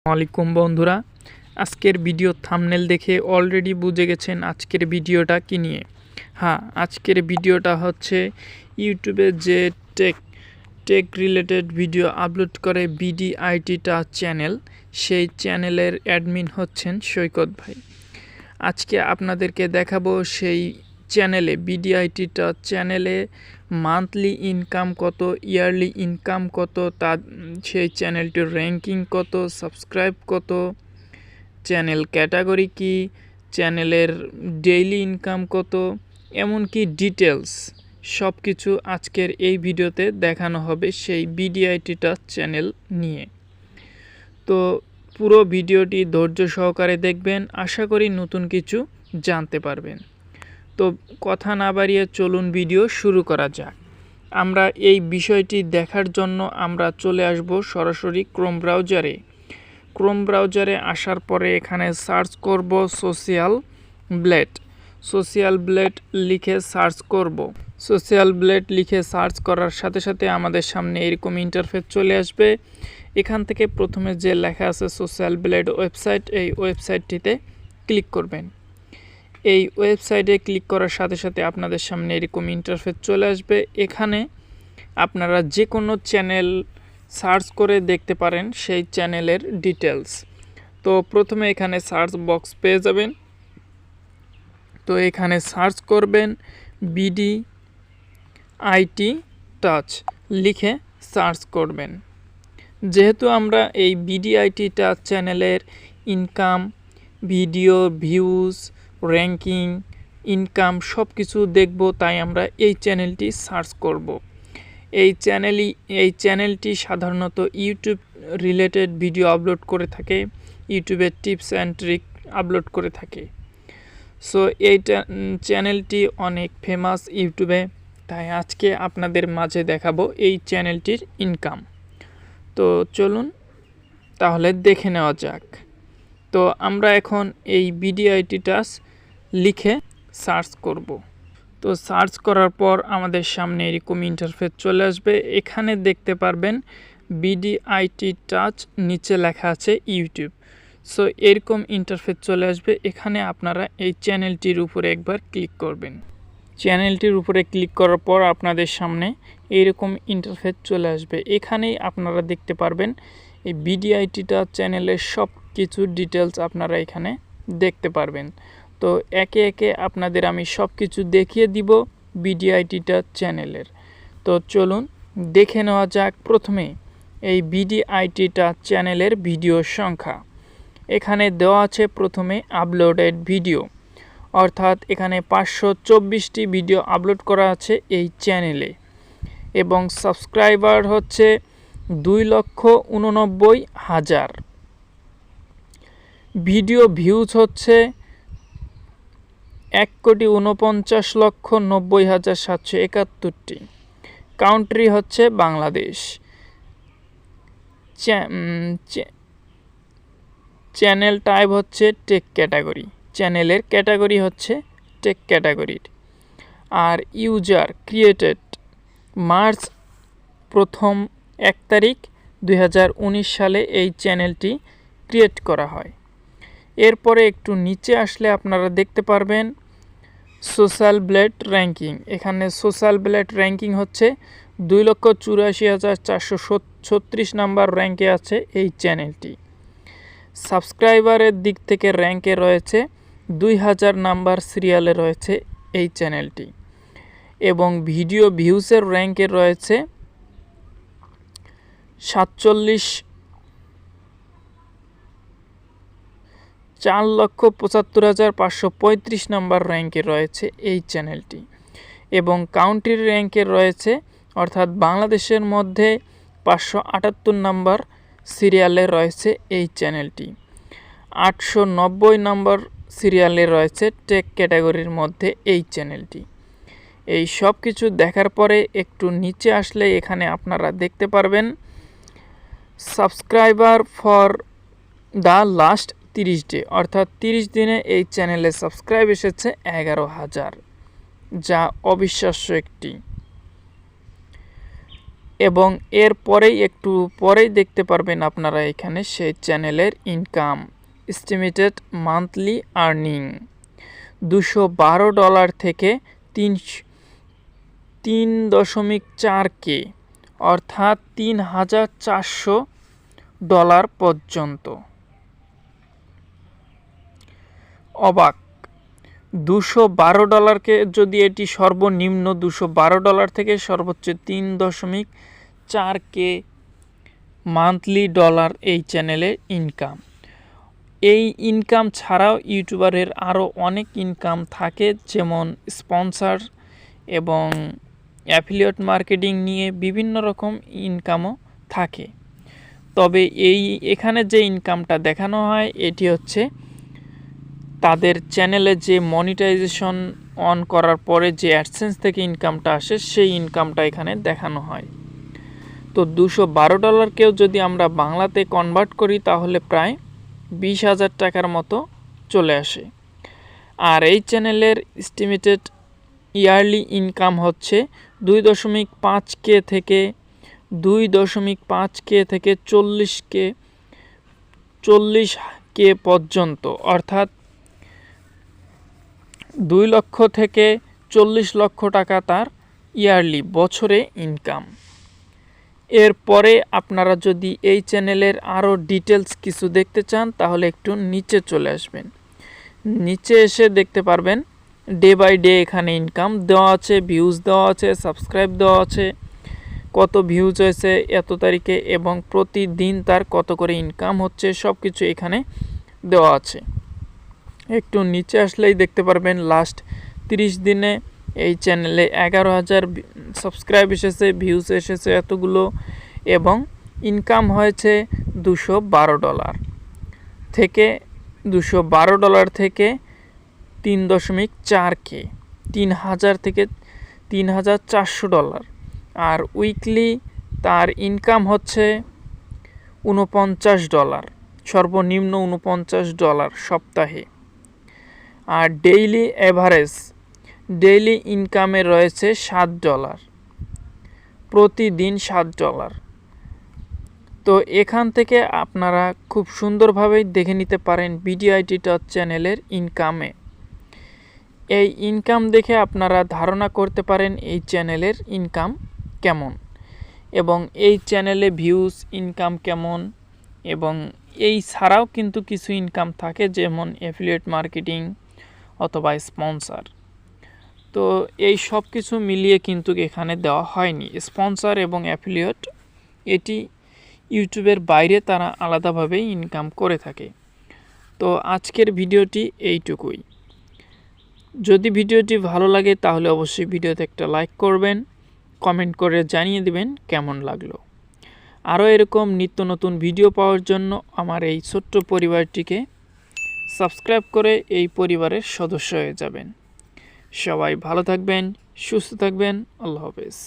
আলাইকুম বন্ধুরা, আজকের ভিডিও থাম্বনেল দেখে অলরেডি বুঝে গেছেন আজকের ভিডিওটা কি নিয়ে। আজকের ভিডিওটা হচ্ছে ইউটিউবে যে টেক রিলেটেড ভিডিও আপলোড করে বিডিআইটি টাচ চ্যানেল, সেই চ্যানেলের অ্যাডমিন হচ্ছেন সৈকত ভাই। আজকে আপনাদেরকে দেখাবো সেই চ্যানেলে বিডিআইটি টাচ চ্যানেলে মান্থলি ইনকাম কত, ইয়ারলি ইনকাম কত, তার সেই চ্যানেলটির র্যাঙ্কিং কত, সাবস্ক্রাইব কত, চ্যানেল ক্যাটাগরি কি, চ্যানেলের ডেইলি ইনকাম কত, এমনকি ডিটেলস সব কিছু আজকের এই ভিডিওতে দেখানো হবে সেই বিডিআইটি টাচ চ্যানেল নিয়ে। তো পুরো ভিডিওটি ধৈর্য সহকারে দেখবেন, আশা করি নতুন কিছু জানতে পারবেন। তো কথা না বাড়িয়ে চলুন ভিডিও শুরু করা যাক। আমরা এই বিষয়টি দেখার জন্য আমরা চলে আসব সরাসরি ক্রোম ব্রাউজারে আসার পরে এখানে সার্চ করব সোশ্যাল ব্লেড লিখে সার্চ করব। সোশ্যাল ব্লেড লিখে সার্চ করার সাথে সাথে আমাদের সামনে এরকম ইন্টারফেস চলে আসবে। এখান থেকে প্রথমে যে লেখা আছে সোশ্যাল ব্লেড ওয়েবসাইট, এই ওয়েবসাইটটিতে ক্লিক করবেন। এই ওয়েবসাইটে ক্লিক করার সাথে সাথে আপনাদের সামনে এরকম ইন্টারফেস চলে আসবে। এখানে আপনারা যে কোনো চ্যানেল সার্চ করে দেখতে পারেন সেই চ্যানেলের ডিটেলস। তো প্রথমে এখানে সার্চ বক্স পেয়ে যাবেন। তো এখানে সার্চ করবেন বিডিআইটি টাচ লিখে সার্চ করবেন। যেহেতু আমরা এই বিডিআইটি টাচ চ্যানেলের income, video views, ranking, income সব কিছু দেখব, তাই আমরা এই চ্যানেলটি সার্চ করব। এই চ্যানেলটি সাধারণত ইউটিউব রিলেটেড ভিডিও আপলোড করে থাকে, ইউটিউবের টিপস অ্যান্ড ট্রিক আপলোড করে থাকে। সো এই চ্যানেলটি অনেক ফেমাস ইউটিউবে, তাই আজকে আপনাদের মাঝে দেখাবো এই চ্যানেলটির ইনকাম। তো চলুন তাহলে দেখে নেওয়া যাক। তো আমরা এখন এই বিডিআইটি টাচ লিখে সার্চ করব। তো সার্চ করার পর আমাদের সামনে এরকম ইন্টারফেস চলে আসবে। এখানে দেখতে পারবেন বিডিআইটি টাচ, নিচে লেখা আছে ইউটিউব। সো এরকম ইন্টারফেস চলে আসবে। এখানে আপনারা এই চ্যানেলটির উপরে একবার ক্লিক করবেন। চ্যানেলটির উপরে ক্লিক করার পর আপনাদের সামনে এইরকম ইন্টারফেস চলে আসবে। এখানেই আপনারা দেখতে পারবেন এই বিডিআইটি টাচ চ্যানেলের সব কিছু ডিটেলস আপনারা এখানে দেখতে পারবেন। তো একে একে আপনাদের আমি সব কিছু দেখিয়ে দিব বিডিআইটি টাচ চ্যানেলের। তো চলুন দেখে নেওয়া যাক। প্রথমে এই বিডিআইটি টাচ চ্যানেলের ভিডিও সংখ্যা এখানে দেওয়া আছে। প্রথমে আপলোডেড ভিডিও, অর্থাৎ এখানে 524টি ভিডিও আপলোড করা আছে এই চ্যানেলে, এবং সাবস্ক্রাইবার হচ্ছে 2,89,000। ভিডিও ভিউজ হচ্ছে 1,49,90,771টি। কান্ট্রি হচ্ছে বাংলাদেশ। চ্যানেল টাইপ হচ্ছে টেক ক্যাটাগরি, চ্যানেলের ক্যাটাগরি হচ্ছে টেক ক্যাটাগরির। আর ইউজার ক্রিয়েটেড মার্চ 1 তারিখ 2019 সালে এই চ্যানেলটি ক্রিয়েট করা হয়। এরপরে একটু নিচে আসলে আপনারা দেখতে পারবেন সোশ্যাল ব্লেড র্যাঙ্কিং। এখানে সোশ্যাল ব্লেড র্যাঙ্কিং হচ্ছে 2,84,436 নাম্বার র্যাঙ্কে আছে এই চ্যানেলটি। সাবস্ক্রাইবারের দিক থেকে র্যাঙ্কে রয়েছে 2,000 নাম্বার সিরিয়ালে রয়েছে এই চ্যানেলটি, এবং ভিডিও ভিউসের র্যাঙ্কে রয়েছে 4,75,535 নাম্বার র্যাঙ্কে রয়েছে এই চ্যানেলটি, এবং কাউন্ট্রির র্যাঙ্কে রয়েছে, অর্থাৎ বাংলাদেশের মধ্যে 578 নাম্বার সিরিয়ালে রয়েছে এই চ্যানেলটি। 890 নাম্বার সিরিয়ালে রয়েছে টেক ক্যাটাগরির মধ্যে এই চ্যানেলটি। এই সব কিছু দেখার পরে একটু নিচে আসলে এখানে আপনারা দেখতে পারবেন subscriber for the last 30 day, অর্থাৎ 30 দিনে এই চ্যানেলে সাবস্ক্রাইব এসেছে 11,000, যা অবিশ্বাস্য একটি। এবং এর পরেই একটু পরেই দেখতে পারবেন আপনারা এখানে সেই চ্যানেলের ইনকাম এস্টিমেটেড মান্থলি আর্নিং $212 থেকে 3.4K অর্থাৎ $3,400 পর্যন্ত। অবাক, $212কে যদি এটি সর্বনিম্ন $212 থেকে সর্বোচ্চ 3.4K মান্থলি ডলার এই চ্যানেলের ইনকাম। এই ইনকাম ছাড়াও ইউটিউবারের আরও অনেক ইনকাম থাকে, যেমন স্পন্সর এবং অ্যাফিলিয়েট মার্কেটিং নিয়ে বিভিন্ন রকম ইনকামও থাকে। তবে এখানে যে ইনকামটা দেখানো হয় এটি হচ্ছে তাদের চ্যানেলে যে মনিটাইজেশন অন করার পরে যে অ্যাডসেন্স থেকে ইনকামটা আসে সেই ইনকামটা এখানে দেখানো হয়। তো $212কেও যদি আমরা বাংলাতে কনভার্ট করি তাহলে প্রায় 20,000 টাকার মতো চলে আসে। আর এই চ্যানেলের এস্টিমেটেড ইয়ারলি ইনকাম হচ্ছে 2.5K থেকে 40K পর্যন্ত, অর্থাৎ 2 লক্ষ থেকে 40 লক্ষ টাকা তার ইয়ারলি বছরে ইনকাম। এরপরে আপনারা যদি এই চ্যানেলের আরও ডিটেলস কিছু দেখতে চান তাহলে একটু নিচে চলে আসবেন। নিচে এসে দেখতে পারবেন ডে বাই ডে এখানে ইনকাম দেওয়া আছে, ভিউজ দেওয়া আছে, সাবস্ক্রাইব দেওয়া আছে, কত ভিউজ হয়েছে এত তারিখে এবং প্রতিদিন তার কত করে ইনকাম হচ্ছে সব কিছু এখানে দেওয়া আছে। একটু নিচে আসলেই দেখতে পারবেন লাস্ট 30 দিনে এই চ্যানেলে 11,000 সাবস্ক্রাইব এসেছে, ভিউজ এসেছে এতগুলো এবং ইনকাম হয়েছে $212 থেকে $212 থেকে 3.4K, 3,000 থেকে $3,400। আর উইকলি তার ইনকাম হচ্ছে $49, সর্বনিম্ন $49 সপ্তাহে। আর ডেইলি অ্যাভারেজ ডেইলি ইনকামে রয়েছে $7, প্রতিদিন $7। তো এখান থেকে আপনারা খুব সুন্দরভাবেই দেখে নিতে পারেন বিডিআইটি টচ চ্যানেলের ইনকামে। এই ইনকাম দেখে আপনারা ধারণা করতে পারেন এই চ্যানেলের ইনকাম কেমন এবং এই চ্যানেলে ভিউজ ইনকাম কেমন। এবং এই ছাড়াও কিন্তু কিছু ইনকাম থাকে, যেমন অ্যাফিলিয়েট মার্কেটিং অথবা স্পন্সর। তো এই সব কিছু মিলিয়ে কিন্তু এখানে দেওয়া হয়নি স্পন্সর এবং অ্যাফিলিয়েট, এটি ইউটিউবের বাইরে তারা আলাদাভাবে ইনকাম করে থাকে। তো আজকের ভিডিওটি এইটুকুই। যদি ভিডিওটি ভালো লাগে তাহলে অবশ্যই ভিডিওতে একটা লাইক করবেন, কমেন্ট করে জানিয়ে দিবেন কেমন লাগলো। আরও এরকম নিত্য নতুন ভিডিও পাওয়ার জন্য আমার এই ছোট্ট পরিবারটিকে সাবস্ক্রাইব করে এই পরিবারের সদস্য হয়ে যাবেন। সবাই ভালো থাকবেন, সুস্থ থাকবেন। আল্লাহ হাফেজ।